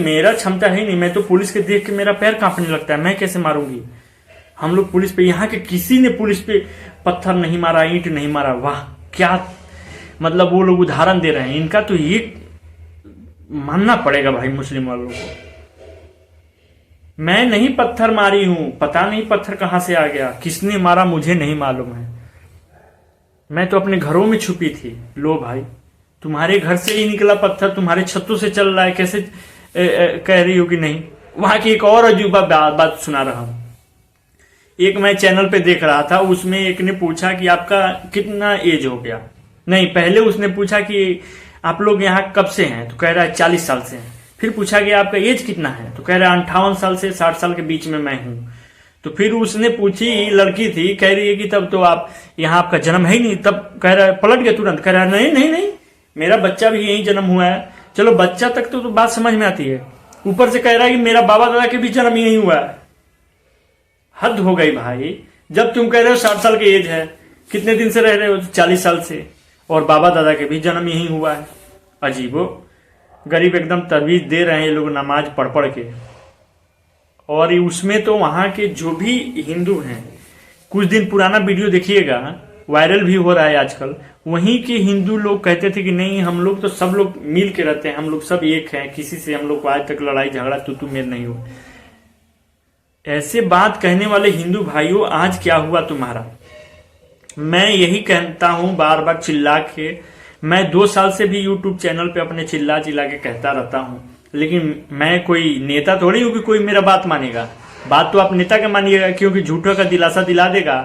मेरा क्षमता है ही नहीं, मैं तो पुलिस के देख के मेरा पैर कांपने लगता है, मैं कैसे मारूंगी। हम लोग पुलिस पे, यहाँ के किसी ने पुलिस पे पत्थर नहीं मारा, ईंट नहीं मारा। वाह, क्या मतलब वो लोग उदाहरण दे रहे हैं। इनका तो ये मानना पड़ेगा भाई मुस्लिम वालों को। मैं नहीं पत्थर मारी हूं, पता नहीं पत्थर कहां से आ गया, किसने मारा मुझे नहीं मालूम है। मैं तो अपने घरों में छुपी थी। लो भाई, तुम्हारे घर से ही निकला पत्थर, तुम्हारे छतों से चल रहा है, कैसे कह रही हो कि नहीं। वहां की एक और अजूबा बात सुना रहा हूं। एक मैं चैनल पे देख रहा था, उसमें एक ने पूछा कि आपका कितना एज हो गया। नहीं, पहले उसने पूछा कि आप लोग यहाँ कब से हैं, तो कह रहा है 40 साल से हैं। फिर पूछा कि आपका एज कितना है, तो कह रहा है 58 साल से 60 साल के बीच में मैं हूं। तो फिर उसने पूछी, लड़की थी, कह रही है कि तब तो आप यहाँ आपका जन्म है ही नहीं। तब कह रहा है, पलट गया तुरंत, कह रहा है नहीं नहीं नहीं, मेरा बच्चा भी यही जन्म हुआ है। चलो बच्चा तक तो बात समझ में आती है, ऊपर से कह रहा है कि मेरा बाबा दादा के भी जन्म यही हुआ है। हद हो गई भाई। जब तुम कह रहे हो 60 साल की एज है, कितने दिन से रह रहे हो, 40 साल से, और बाबा दादा के भी जन्म यही हुआ है। अजीबो गरीब एकदम तजवीज दे रहे हैं ये लोग नमाज पढ़ पढ़ के। और उसमें तो वहां के जो भी हिंदू हैं, कुछ दिन पुराना वीडियो देखिएगा, वायरल भी हो रहा है आजकल, वहीं के हिंदू लोग कहते थे कि नहीं हम लोग तो सब लोग मिल के रहते हैं, हम लोग सब एक हैं, किसी से हम लोग को आज तक लड़ाई झगड़ा तू मेल नहीं हो। ऐसे बात कहने वाले हिंदू भाइयों, आज क्या हुआ तुम्हारा। मैं यही कहता हूं बार बार चिल्ला के, मैं 2 साल से भी यूट्यूब चैनल पे अपने चिल्ला चिल्ला के कहता रहता हूं, लेकिन मैं कोई नेता थोड़ी हूं कि कोई मेरा बात मानेगा। बात तो आप नेता का मानिएगा, क्योंकि झूठों का दिलासा दिला देगा,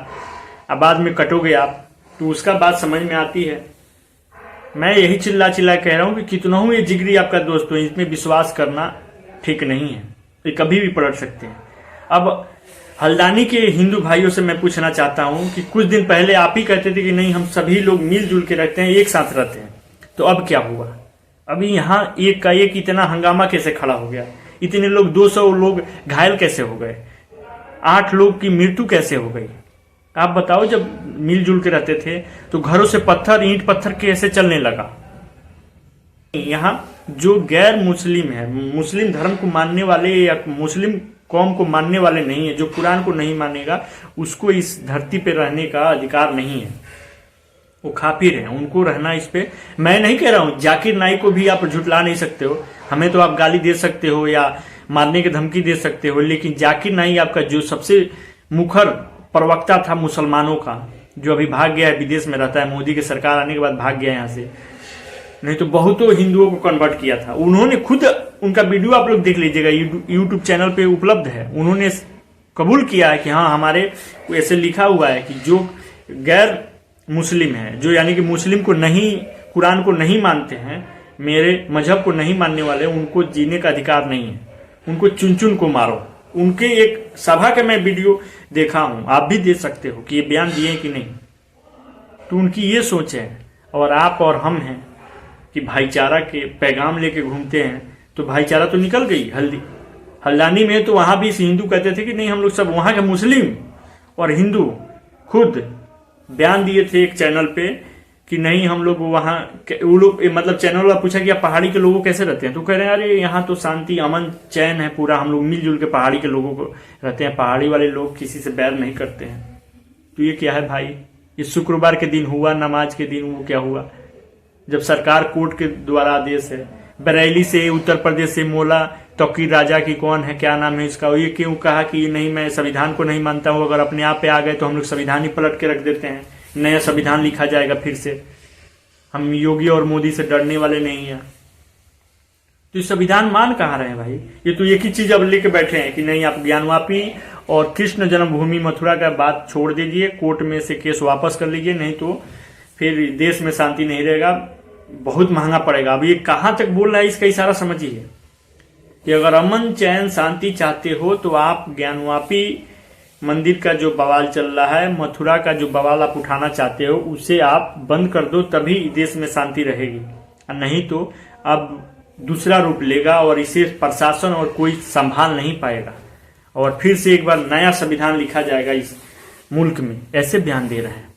अब बाद में कटोगे आप, तो उसका बात समझ में आती है। मैं यही चिल्ला चिल्ला कह रहा हूं कि कितना हूं ये जिगरी आपका दोस्त हो, इसमें विश्वास करना ठीक नहीं है, ये कभी भी पलट सकते हैं। अब हल्द्वानी के हिंदू भाइयों से मैं पूछना चाहता हूं कि कुछ दिन पहले आप ही कहते थे कि नहीं हम सभी लोग मिलजुल के रहते हैं, एक साथ रहते हैं, तो अब क्या हुआ। अभी यहाँ एक का एक इतना हंगामा कैसे खड़ा हो गया, इतने लोग 200 लोग घायल कैसे हो गए, 8 लोग की मृत्यु कैसे हो गई। आप बताओ, जब मिलजुल के रहते थे तो घरों से पत्थर ईंट पत्थर कैसे चलने लगा। यहाँ जो गैर मुस्लिम है, मुस्लिम धर्म को मानने वाले या मुस्लिम कौम को मानने वाले नहीं है, जो कुरान को नहीं मानेगा, उसको इस धरती पे रहने का अधिकार नहीं है। वो काफिर है, उनको रहना इस पे। मैं नहीं कह रहा हूं, जाकिर नाइक को भी आप झुटला नहीं सकते हो, हमें तो आप गाली दे सकते हो या मारने की धमकी दे सकते हो, लेकिन जाकिर नाइक आपका जो सबसे मुखर प्रवक्ता था मुसलमानों का, जो अभी भाग गया है, विदेश में रहता है, मोदी की सरकार आने के बाद भाग गया यहाँ से, नहीं तो बहुतों हिंदुओं को कन्वर्ट किया था उन्होंने खुद। उनका वीडियो आप लोग देख लीजिएगा, यूट्यूब चैनल पे उपलब्ध है। उन्होंने कबूल किया है कि हाँ हमारे ऐसे लिखा हुआ है कि जो गैर मुस्लिम है, जो यानी कि मुस्लिम को नहीं, कुरान को नहीं मानते हैं, मेरे मजहब को नहीं मानने वाले, उनको जीने का अधिकार नहीं है, उनको चुन चुन को मारो। उनके एक सभा का मैं वीडियो देखा हूं, आप भी देख सकते हो कि ये बयान दिए कि नहीं। तो उनकी ये सोच है, और आप और हम हैं कि भाईचारा के पैगाम लेके घूमते हैं, तो भाईचारा तो निकल गई। हल्द्वानी में तो वहां भी हिंदू कहते थे कि नहीं हम लोग सब, वहां के मुस्लिम और हिंदू खुद बयान दिए थे एक चैनल पे कि नहीं हम लोग वहां, वो लोग मतलब चैनल वाला पूछा कि आप पहाड़ी के लोगों कैसे रहते हैं, तो कह रहे हैं अरे यहाँ तो शांति अमन चैन है पूरा, हम लोग मिलजुल के पहाड़ी के लोगों को रहते हैं, पहाड़ी वाले लोग किसी से बैर नहीं करते हैं। तो ये क्या है भाई, ये शुक्रवार के दिन हुआ, नमाज के दिन वो क्या हुआ, जब सरकार कोर्ट के द्वारा आदेश है। बरेली से, उत्तर प्रदेश से मोला तौकीर राजा की कौन है, क्या नाम है इसका, ये क्यों कहा कि नहीं मैं संविधान को नहीं मानता हूं, अगर अपने आप पे आ गए तो हम लोग संविधान ही पलट के रख देते हैं, नया संविधान लिखा जाएगा फिर से। हम योगी और मोदी से डरने वाले नहीं है। तो ये संविधान मान कहाँ रहे हैं भाई, ये तो एक ही चीज अब लेके बैठे हैं कि नहीं आप ज्ञानवापी और कृष्ण जन्मभूमि मथुरा का बात छोड़ दीजिए, कोर्ट में से केस वापस कर लीजिए, नहीं तो फिर देश में शांति नहीं रहेगा, बहुत महंगा पड़ेगा। अब ये कहां तक बोल रहा है, इसका इशारा समझिए कि अगर अमन चैन शांति चाहते हो तो आप ज्ञानवापी मंदिर का जो बवाल चल रहा है, मथुरा का जो बवाल आप उठाना चाहते हो, उसे आप बंद कर दो, तभी देश में शांति रहेगी। और नहीं तो अब दूसरा रूप लेगा और इसे प्रशासन और कोई संभाल नहीं पाएगा, और फिर से एक बार नया संविधान लिखा जाएगा इस मुल्क में, ऐसे बयान दे रहे हैं।